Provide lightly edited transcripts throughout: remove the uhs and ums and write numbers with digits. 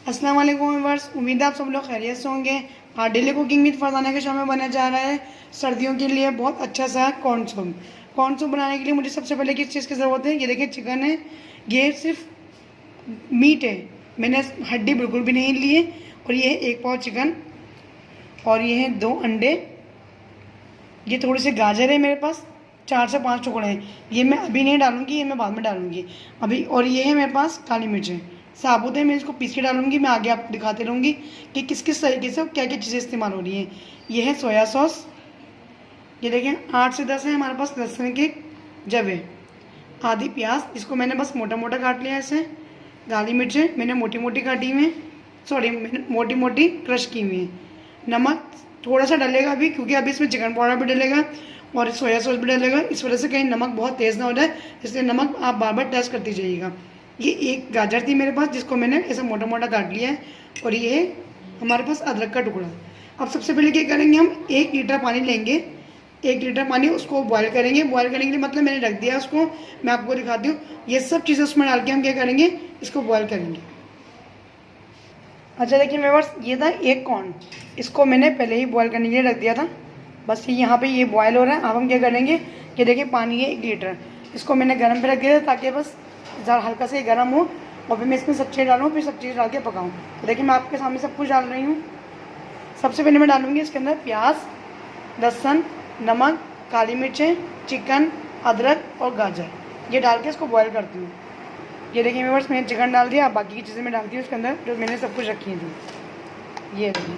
अस्सलाम वालेकुम व्यूअर्स, उम्मीद है आप सब लोग खैरियत से होंगे। आज डेली कुकिंग विद फरजाना के शो में बनने जा रहा है सर्दियों के लिए बहुत अच्छा सा कॉर्न सूप। कॉर्न सूप बनाने के लिए मुझे सबसे पहले किस चीज़ की ज़रूरत है, ये देखिए चिकन है, ये सिर्फ मीट है, मैंने हड्डी बिल्कुल भी नहीं ली है। और ये है 1 पाव चिकन, और ये है 2 अंडे, ये थोड़ी सी गाजर है मेरे पास, 4 से 5 टुकड़े हैं, ये मैं अभी नहीं डालूंगी, ये मैं बाद में डालूंगी अभी। और ये है मेरे पास काली मिर्चें साबुत है, मैं इसको पीस के डालूंगी, मैं आगे आपको दिखाते रहूँगी कि किस किस तरीके से क्या क्या चीज़ें इस्तेमाल हो रही हैं। ये है सोया सॉस, ये देखें 8 से 10 है हमारे पास लहसुन के जवे, आधी प्याज, इसको मैंने बस मोटा मोटा काट लिया ऐसे। काली मिर्चें मैंने मोटी मोटी काटी हुई हैं, सॉरी मैंने मोटी मोटी क्रश की हुई हैं। नमक थोड़ा सा डलेगा अभी, क्योंकि अभी इसमें चिकन पाउडर भी डलेगा और सोया सॉस भी डलेगा, इस वजह से कहीं नमक बहुत तेज़ ना हो जाए, इसलिए नमक आप बार बार टेस्ट करती जाइएगा। ये 1 गाजर थी मेरे पास, जिसको मैंने ऐसा मोटा मोटा काट लिया है, और ये है हमारे पास अदरक का टुकड़ा। अब सबसे पहले क्या करेंगे, हम 1 लीटर पानी लेंगे, 1 लीटर पानी, उसको बॉयल करेंगे। बॉयल करने के लिए मतलब मैंने रख दिया उसको, मैं आपको दिखाती हूँ। ये सब चीज़ें उसमें डाल के हम क्या करेंगे, इसको बॉयल करेंगे। अच्छा देखिए मेरे पास ये था 1 कॉर्न, इसको मैंने पहले ही बॉयल करने के लिए रख दिया था, बस यहाँ पे ये बॉयल हो रहा है। अब हम क्या करेंगे, ये देखिए पानी है 1 लीटर, इसको मैंने गर्म पे रख दिया था ताकि बस ज़रा हल्का से गर्म हो, और फिर मैं इसमें सब चीज़ डालूँ, फिर सब चीज़ डाल के पकाऊँ। तो देखिए मैं आपके सामने सब कुछ डाल रही हूँ। सबसे पहले मैं डालूँगी इसके अंदर प्याज, लहसुन, नमक, काली मिर्चें, चिकन, अदरक और गाजर, ये डाल के इसको बॉयल करती हूँ। ये देखिए मेरे पास मैंने चिकन डाल दिया, अब बाकी की चीज़ें मैं डालती हूँ उसके अंदर जो मैंने सब कुछ रखी थी। ये देखिए,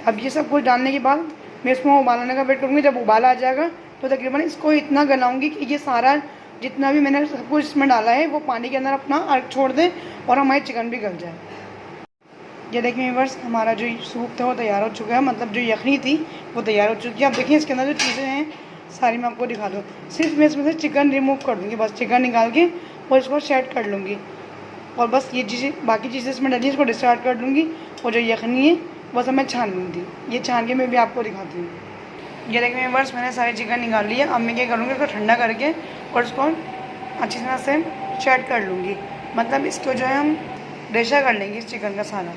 अब ये सब कुछ डालने के बाद मैं इसमें उबाल आने का वेट करूँगी। जब उबाल आ जाएगा तो तकरीबन इसको इतना गलाऊंगी कि ये सारा जितना भी मैंने सब कुछ इसमें डाला है वो पानी के अंदर अपना अर्क छोड़ दे और हमारी चिकन भी गल जाए। ये देखिए व्यूअर्स, हमारा जो सूप था वो तैयार हो चुका है, मतलब जो यखनी थी वो तैयार हो चुकी है। अब देखिए इसके अंदर जो चीज़ें हैं सारी मैं आपको दिखा दूँ। सिर्फ मैं इसमें से चिकन रिमूव कर दूँगी, बस चिकन निकाल के और इसको सेट कर लूँगी, और बस ये चीज़ें बाकी चीज़ें इसमें डली इसको डिस्टार्ट कर दूँगी, और जो यखनी है बस मैं छान लूँगी। ये छान के मैं भी आपको दिखाती हूँ। ये देखिए व्यूअर्स, मैंने सारी चिकन निकाल ली है। अब मैं क्या करूँगी, इसको ठंडा करके और इसको अच्छी तरह से सेट कर लूँगी, मतलब इसको जो है हम रेशा कर लेंगे इस चिकन का सारा।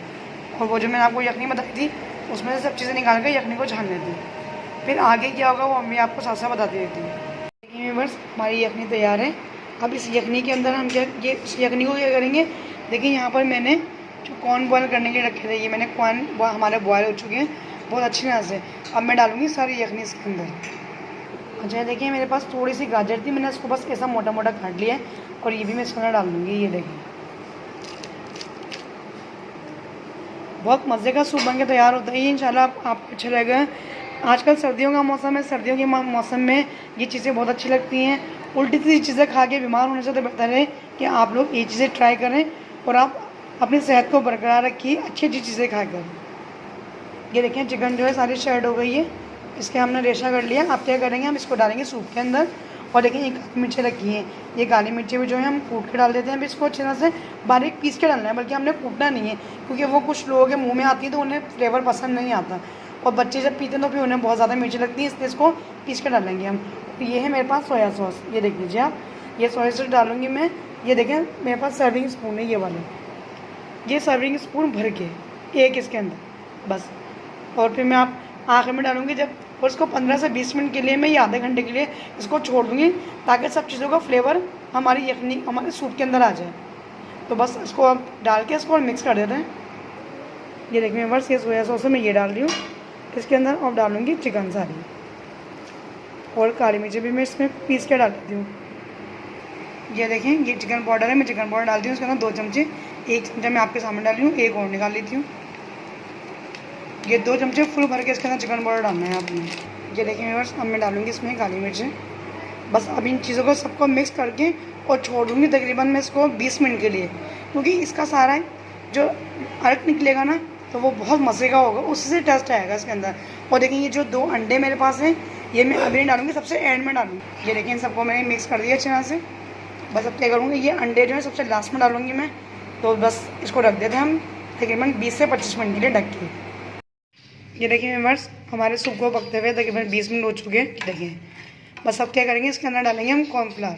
और वो जो मैंने आपको यखनी बताई थी उसमें से सब चीज़ें निकाल कर यखनी को छान लेती हूँ। फिर आगे क्या होगा वो मैं आपको साथ साथ बताती रहती हूँ। देखिए व्यूअर्स, हमारी यखनी तैयार है। अब इस यखनी के अंदर हम क्या, ये इस यखनी को क्या करेंगे, देखिए यहाँ पर मैंने जो कॉर्न बॉयल करने के लिए रखे थे, ये मैंने कॉर्न हमारे बॉयल हो चुके हैं बहुत अच्छी तरह से। अब मैं डालूँगी सारी यखनी इसके अंदर। अच्छा देखिए मेरे पास थोड़ी सी गाजर थी, मैंने उसको बस ऐसा मोटा मोटा काट लिया है, और ये भी मैं इसके अंदर डाल दूँगी। ये देखिए बहुत मज़े का सूप बन के तैयार होता है ये, इंशाल्लाह आपको अच्छा लगेगा। आजकल सर्दियों का मौसम है, सर्दियों के मौसम में ये चीज़ें बहुत अच्छी लगती हैं। उल्टी सीधी चीज़ें खा के बीमार होने से तो बेहतर है कि आप लोग ये चीज़ें ट्राई करें और आप अपनी सेहत को बरकरार रखिए अच्छी अच्छी चीज़ें खाकर। ये देखें चिकन जो है सारी शेड हो गई है, इसके हमने रेशा कर लिया। अब क्या करेंगे, हम इसको डालेंगे सूप के अंदर। और देखिए ये काली मिर्चें रखी हैं, ये काली मिर्चें भी जो है हम कूट के डाल देते हैं। अब इसको अच्छी तरह से बारीक पीस के डालना है, बल्कि हमने कूटना नहीं है, क्योंकि वो कुछ लोगों के मुंह में आती है तो उन्हें फ्लेवर पसंद नहीं आता, और बच्चे जब पीते हैं तो फिर उन्हें बहुत ज़्यादा मिर्ची लगती है, इसलिए इसको पीस के डालेंगे हम। तो ये है मेरे पास सोया सॉस, ये देख लीजिए आप, ये सोया सॉस डालूंगी मैं। ये देखें मेरे पास सर्विंग स्पून है ये वाला, ये सर्विंग स्पून भर के एक इसके अंदर बस। और फिर मैं आप आखिर में डालूंगी जब, और इसको 15 से 20 मिनट के लिए मैं, या आधे घंटे के लिए इसको छोड़ दूँगी, ताकि सब चीज़ों का फ्लेवर हमारी यखनी हमारे सूप के अंदर आ जाए। तो बस इसको अब डाल के इसको मिक्स कर देते हैं। ये देखिए बस ये सोया सॉस मैं ये डाल रही हूँ इसके अंदर, और डालूँगी चिकन सारी, और काली मिर्ची भी मैं इसमें पीस के डाल देती हूँ। ये देखें ये चिकन पाउडर है, मैं चिकन पाउडर डालती हूँ इसके अंदर 2 चमचे, 1 चमचा मैं आपके सामने डाली हूँ, एक और निकाल लेती हूँ। ये 2 चमचे फुल भर के इसके अंदर चिकन पाउडर डालना है आपने। ये देखिए व्यूअर्स, अब मैं डालूँगी इसमें काली मिर्चें। बस अब इन चीज़ों को सबको मिक्स करके और छोड़ दूँगी तकरीबन मैं इसको 20 मिनट के लिए, क्योंकि इसका सारा जो अर्क निकलेगा ना तो वो बहुत मज़े का होगा, उससे टेस्ट आएगा इसके अंदर। और देखिए ये जो 2 अंडे मेरे पास हैं ये मैं अभी नहीं डालूँगी, सबसे एंड में डालूँगी। ये देखिए इन सबको मैंने मिक्स कर दिया अच्छी तरह से। बस अब क्या करूँगी, ये अंडे जो है सबसे लास्ट में डालूँगी मैं। तो बस इसको रख देते हैं हम तकरीबन 20 से 25 मिनट के लिए ढक के। ये देखिए मेंबर्स, हमारे सूप को पकते हुए तकरीबन 20 मिनट हो चुके हैं। देखिए बस अब क्या करेंगे, इसके अंदर डालेंगे हम कॉर्नफ्लावर।